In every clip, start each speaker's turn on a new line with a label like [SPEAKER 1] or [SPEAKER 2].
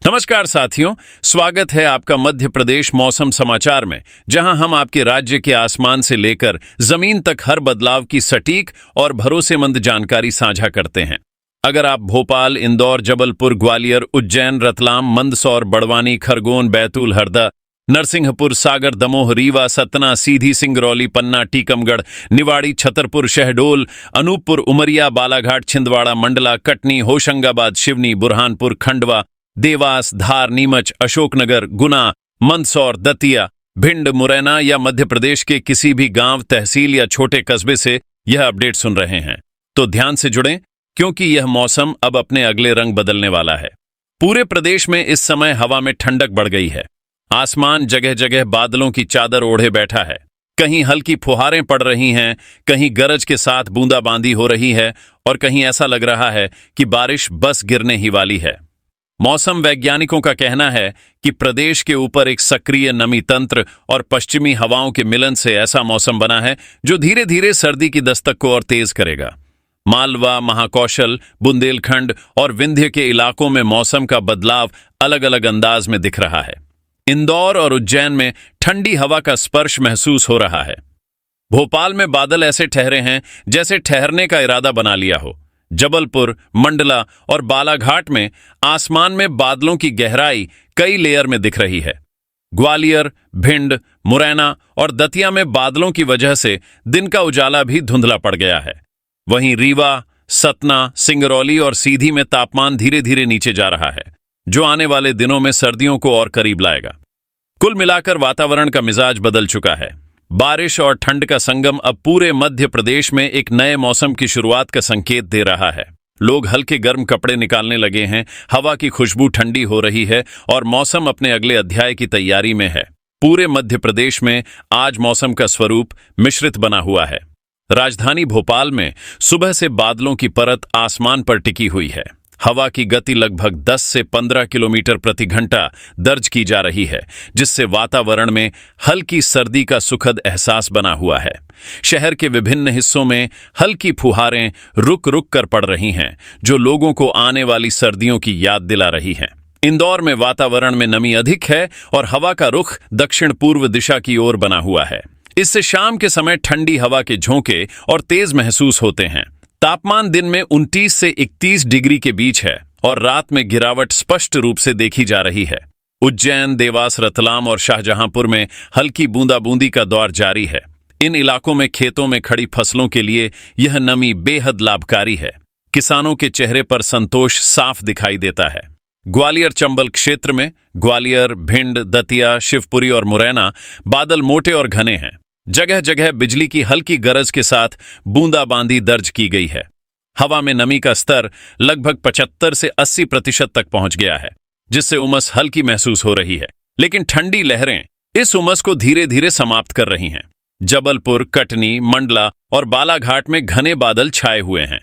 [SPEAKER 1] नमस्कार साथियों, स्वागत है आपका मध्य प्रदेश मौसम समाचार में, जहां हम आपके राज्य के आसमान से लेकर जमीन तक हर बदलाव की सटीक और भरोसेमंद जानकारी साझा करते हैं। अगर आप भोपाल, इंदौर, जबलपुर, ग्वालियर, उज्जैन, रतलाम, मंदसौर, बड़वानी, खरगोन, बैतूल, हरदा, नरसिंहपुर, सागर, दमोह, रीवा, सतना, सीधी, सिंगरौली, पन्ना, टीकमगढ़, निवाड़ी, छतरपुर, शहडोल, अनूपपुर, उमरिया, बालाघाट, छिंदवाड़ा, मंडला, कटनी, होशंगाबाद, शिवनी, बुरहानपुर, खंडवा, देवास, धार, नीमच, अशोकनगर, गुना, मंदसौर, दतिया, भिंड, मुरैना या मध्य प्रदेश के किसी भी गांव, तहसील या छोटे कस्बे से यह अपडेट सुन रहे हैं, तो ध्यान से जुड़ें, क्योंकि यह मौसम अब अपने अगले रंग बदलने वाला है। पूरे प्रदेश में इस समय हवा में ठंडक बढ़ गई है। आसमान जगह जगह बादलों की चादर ओढ़े बैठा है। कहीं हल्की फुहारें पड़ रही हैं, कहीं गरज के साथ बूंदाबांदी हो रही है और कहीं ऐसा लग रहा है कि बारिश बस गिरने ही वाली है। मौसम वैज्ञानिकों का कहना है कि प्रदेश के ऊपर एक सक्रिय नमी तंत्र और पश्चिमी हवाओं के मिलन से ऐसा मौसम बना है जो धीरे धीरे सर्दी की दस्तक को और तेज करेगा। मालवा, महाकौशल, बुंदेलखंड और विंध्य के इलाकों में मौसम का बदलाव अलग अलग अंदाज में दिख रहा है। इंदौर और उज्जैन में ठंडी हवा का स्पर्श महसूस हो रहा है। भोपाल में बादल ऐसे ठहरे हैं जैसे ठहरने का इरादा बना लिया हो। जबलपुर, मंडला और बालाघाट में आसमान में बादलों की गहराई कई लेयर में दिख रही है। ग्वालियर, भिंड, मुरैना और दतिया में बादलों की वजह से दिन का उजाला भी धुंधला पड़ गया है। वहीं रीवा, सतना, सिंगरौली और सीधी में तापमान धीरे धीरे नीचे जा रहा है, जो आने वाले दिनों में सर्दियों को और करीब लाएगा। कुल मिलाकर वातावरण का मिजाज बदल चुका है। बारिश और ठंड का संगम अब पूरे मध्य प्रदेश में एक नए मौसम की शुरुआत का संकेत दे रहा है। लोग हल्के गर्म कपड़े निकालने लगे हैं, हवा की खुशबू ठंडी हो रही है और मौसम अपने अगले अध्याय की तैयारी में है। पूरे मध्य प्रदेश में आज मौसम का स्वरूप मिश्रित बना हुआ है। राजधानी भोपाल में सुबह से बादलों की परत आसमान पर टिकी हुई है। हवा की गति लगभग 10 से 15 किलोमीटर प्रति घंटा दर्ज की जा रही है, जिससे वातावरण में हल्की सर्दी का सुखद एहसास बना हुआ है। शहर के विभिन्न हिस्सों में हल्की फुहारें रुक रुक कर पड़ रही हैं, जो लोगों को आने वाली सर्दियों की याद दिला रही हैं। इंदौर में वातावरण में नमी अधिक है और हवा का रुख दक्षिण पूर्व दिशा की ओर बना हुआ है। इससे शाम के समय ठंडी हवा के झोंके और तेज महसूस होते हैं। तापमान दिन में 29 से 31 डिग्री के बीच है और रात में गिरावट स्पष्ट रूप से देखी जा रही है। उज्जैन, देवास, रतलाम और शाहजहांपुर में हल्की बूंदाबूंदी का दौर जारी है। इन इलाकों में खेतों में खड़ी फसलों के लिए यह नमी बेहद लाभकारी है। किसानों के चेहरे पर संतोष साफ दिखाई देता है। ग्वालियर चंबल क्षेत्र में ग्वालियर, भिंड, दतिया, शिवपुरी और मुरैना बादल मोटे और घने हैं। जगह जगह बिजली की हल्की गरज के साथ बूंदाबांदी दर्ज की गई है। हवा में नमी का स्तर लगभग 75 से 80% तक पहुंच गया है, जिससे उमस हल्की महसूस हो रही है। लेकिन ठंडी लहरें इस उमस को धीरे धीरे समाप्त कर रही हैं। जबलपुर, कटनी, मंडला और बालाघाट में घने बादल छाए हुए हैं।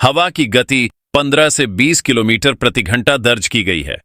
[SPEAKER 1] हवा की गति 15 से 20 किलोमीटर प्रति घंटा दर्ज की गई है।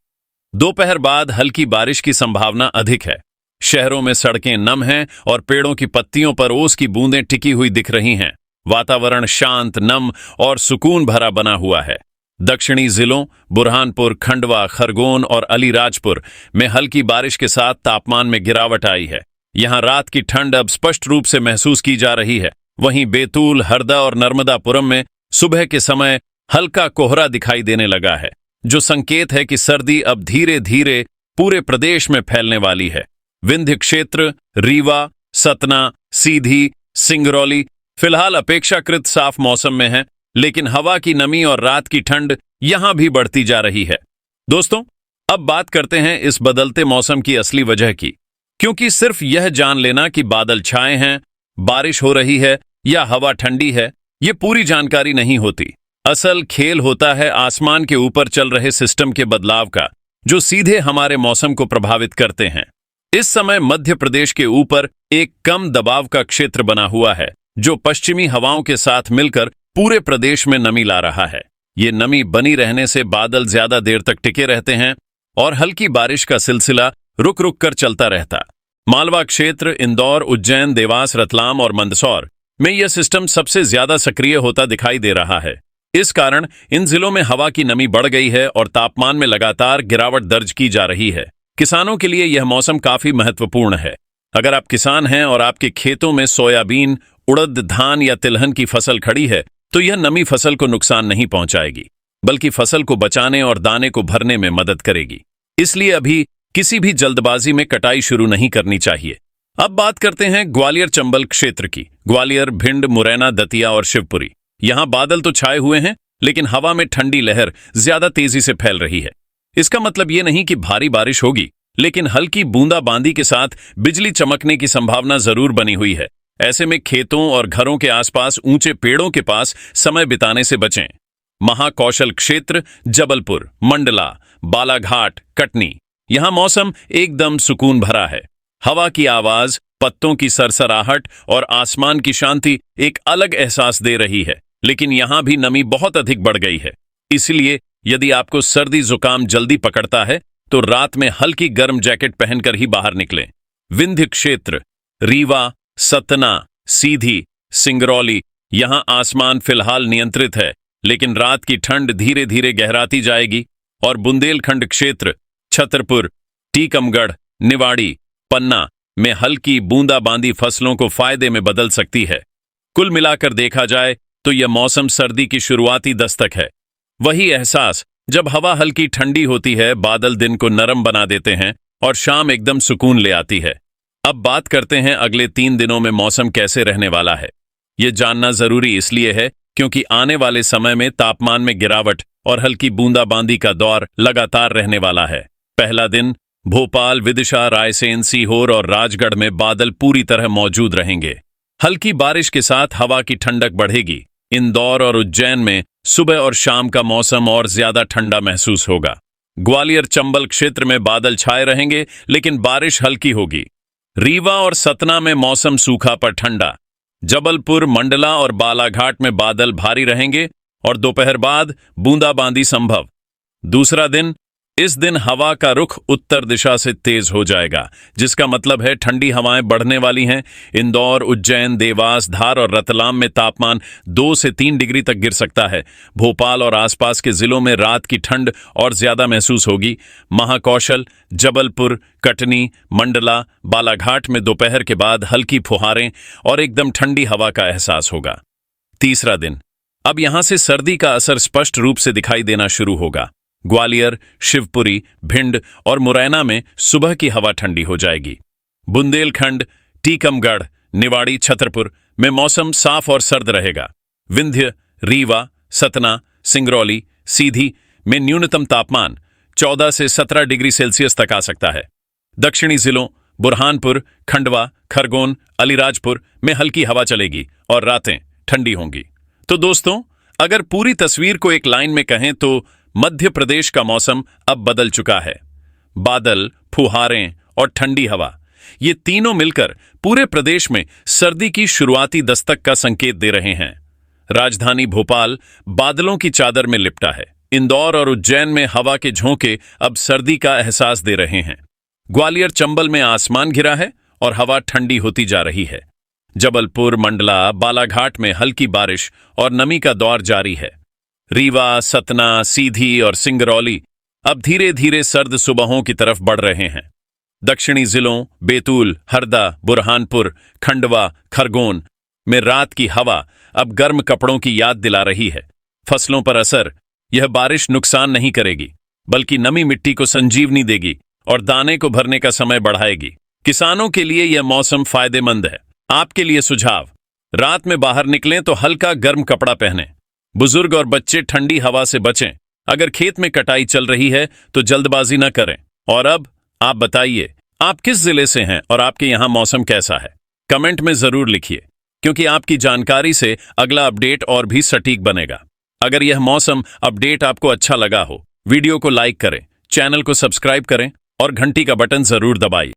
[SPEAKER 1] दोपहर बाद हल्की बारिश की संभावना अधिक है। शहरों में सड़कें नम हैं और पेड़ों की पत्तियों पर ओस की बूंदें टिकी हुई दिख रही हैं। वातावरण शांत, नम और सुकून भरा बना हुआ है। दक्षिणी जिलों बुरहानपुर, खंडवा, खरगोन और अलीराजपुर में हल्की बारिश के साथ तापमान में गिरावट आई है। यहां रात की ठंड अब स्पष्ट रूप से महसूस की जा रही है। वहीं बैतूल, हरदा और नर्मदापुरम में सुबह के समय हल्का कोहरा दिखाई देने लगा है, जो संकेत है कि सर्दी अब धीरे धीरे पूरे प्रदेश में फैलने वाली है। विंध्य क्षेत्र, रीवा, सतना, सीधी, सिंगरौली फिलहाल अपेक्षाकृत साफ मौसम में है, लेकिन हवा की नमी और रात की ठंड यहां भी बढ़ती जा रही है। दोस्तों, अब बात करते हैं इस बदलते मौसम की असली वजह की, क्योंकि सिर्फ यह जान लेना कि बादल छाए हैं, बारिश हो रही है या हवा ठंडी है, ये पूरी जानकारी नहीं होती। असल खेल होता है आसमान के ऊपर चल रहे सिस्टम के बदलाव का, जो सीधे हमारे मौसम को प्रभावित करते हैं। इस समय मध्य प्रदेश के ऊपर एक कम दबाव का क्षेत्र बना हुआ है, जो पश्चिमी हवाओं के साथ मिलकर पूरे प्रदेश में नमी ला रहा है। ये नमी बनी रहने से बादल ज्यादा देर तक टिके रहते हैं और हल्की बारिश का सिलसिला रुक रुक कर चलता रहता। मालवा क्षेत्र, इंदौर, उज्जैन, देवास, रतलाम और मंदसौर में यह सिस्टम सबसे ज्यादा सक्रिय होता दिखाई दे रहा है। इस कारण इन जिलों में हवा की नमी बढ़ गई है और तापमान में लगातार गिरावट दर्ज की जा रही है। किसानों के लिए यह मौसम काफी महत्वपूर्ण है। अगर आप किसान हैं और आपके खेतों में सोयाबीन, उड़द, धान या तिलहन की फसल खड़ी है, तो यह नमी फसल को नुकसान नहीं पहुंचाएगी, बल्कि फसल को बचाने और दाने को भरने में मदद करेगी। इसलिए अभी किसी भी जल्दबाजी में कटाई शुरू नहीं करनी चाहिए। अब बात करते हैं ग्वालियर चंबल क्षेत्र की। ग्वालियर, भिंड, मुरैना, दतिया और शिवपुरी। यहां बादल तो छाए हुए हैं, लेकिन हवा में ठंडी लहर ज्यादा तेजी से फैल रही है। इसका मतलब यह नहीं कि भारी बारिश होगी, लेकिन हल्की बूंदाबांदी के साथ बिजली चमकने की संभावना जरूर बनी हुई है। ऐसे में खेतों और घरों के आसपास ऊंचे पेड़ों के पास समय बिताने से बचें। महाकौशल क्षेत्र, जबलपुर, मंडला, बालाघाट, कटनी। यहां मौसम एकदम सुकून भरा है। हवा की आवाज, पत्तों की सरसराहट और आसमान की शांति एक अलग एहसास दे रही है। लेकिन यहां भी नमी बहुत अधिक बढ़ गई है। इसलिए यदि आपको सर्दी जुकाम जल्दी पकड़ता है तो रात में हल्की गर्म जैकेट पहनकर ही बाहर निकलें। विंध्य क्षेत्र, रीवा, सतना, सीधी, सिंगरौली। यहां आसमान फिलहाल नियंत्रित है, लेकिन रात की ठंड धीरे धीरे गहराती जाएगी। और बुंदेलखंड क्षेत्र, छतरपुर, टीकमगढ़, निवाड़ी, पन्ना में हल्की बूंदाबांदी फसलों को फायदे में बदल सकती है। कुल मिलाकर देखा जाए तो यह मौसम सर्दी की शुरुआती दस्तक है। वही एहसास जब हवा हल्की ठंडी होती है, बादल दिन को नरम बना देते हैं और शाम एकदम सुकून ले आती है। अब बात करते हैं अगले 3 दिनों में मौसम कैसे रहने वाला है। यह जानना जरूरी इसलिए है क्योंकि आने वाले समय में तापमान में गिरावट और हल्की बूंदाबांदी का दौर लगातार रहने वाला है। पहला दिन भोपाल, विदिशा, रायसेन, सीहोर और राजगढ़ में बादल पूरी तरह मौजूद रहेंगे। हल्की बारिश के साथ हवा की ठंडक बढ़ेगी। इंदौर और उज्जैन में सुबह और शाम का मौसम और ज्यादा ठंडा महसूस होगा। ग्वालियर चंबल क्षेत्र में बादल छाए रहेंगे, लेकिन बारिश हल्की होगी। रीवा और सतना में मौसम सूखा पर ठंडा। जबलपुर, मंडला और बालाघाट में बादल भारी रहेंगे और दोपहर बाद बूंदाबांदी संभव। दूसरा दिन, इस दिन हवा का रुख उत्तर दिशा से तेज हो जाएगा, जिसका मतलब है ठंडी हवाएं बढ़ने वाली हैं। इंदौर, उज्जैन, देवास, धार और रतलाम में तापमान 2 से 3 डिग्री तक गिर सकता है। भोपाल और आसपास के जिलों में रात की ठंड और ज्यादा महसूस होगी। महाकौशल, जबलपुर, कटनी, मंडला, बालाघाट में दोपहर के बाद हल्की फुहारें और एकदम ठंडी हवा का एहसास होगा। तीसरा दिन, अब यहां से सर्दी का असर स्पष्ट रूप से दिखाई देना शुरू होगा। ग्वालियर, शिवपुरी, भिंड और मुरैना में सुबह की हवा ठंडी हो जाएगी। बुंदेलखंड, टीकमगढ़, निवाड़ी, छतरपुर में मौसम साफ और सर्द रहेगा। विंध्य, रीवा, सतना, सिंगरौली, सीधी में न्यूनतम तापमान 14 से 17 डिग्री सेल्सियस तक आ सकता है। दक्षिणी जिलों बुरहानपुर, खंडवा, खरगोन, अलीराजपुर में हल्की हवा चलेगी और रातें ठंडी होंगी। तो दोस्तों, अगर पूरी तस्वीर को एक लाइन में कहें तो मध्य प्रदेश का मौसम अब बदल चुका है। बादल, फुहारें और ठंडी हवा, ये तीनों मिलकर पूरे प्रदेश में सर्दी की शुरुआती दस्तक का संकेत दे रहे हैं। राजधानी भोपाल बादलों की चादर में लिपटा है। इंदौर और उज्जैन में हवा के झोंके अब सर्दी का एहसास दे रहे हैं। ग्वालियर, चंबल में आसमान घिरा है और हवा ठंडी होती जा रही है। जबलपुर, मंडला, बालाघाट में हल्की बारिश और नमी का दौर जारी है। रीवा, सतना, सीधी और सिंगरौली अब धीरे धीरे सर्द सुबहों की तरफ बढ़ रहे हैं। दक्षिणी जिलों बैतूल, हरदा, बुरहानपुर, खंडवा, खरगोन में रात की हवा अब गर्म कपड़ों की याद दिला रही है। फसलों पर असर, यह बारिश नुकसान नहीं करेगी, बल्कि नमी मिट्टी को संजीवनी देगी और दाने को भरने का समय बढ़ाएगी। किसानों के लिए यह मौसम फायदेमंद है। आपके लिए सुझाव, रात में बाहर निकलें तो हल्का गर्म कपड़ा पहनें। बुजुर्ग और बच्चे ठंडी हवा से बचें। अगर खेत में कटाई चल रही है तो जल्दबाजी न करें। और अब आप बताइए, आप किस जिले से हैं और आपके यहां मौसम कैसा है? कमेंट में जरूर लिखिए, क्योंकि आपकी जानकारी से अगला अपडेट और भी सटीक बनेगा। अगर यह मौसम अपडेट आपको अच्छा लगा हो, वीडियो को लाइक करें, चैनल को सब्सक्राइब करें और घंटी का बटन जरूर दबाइए।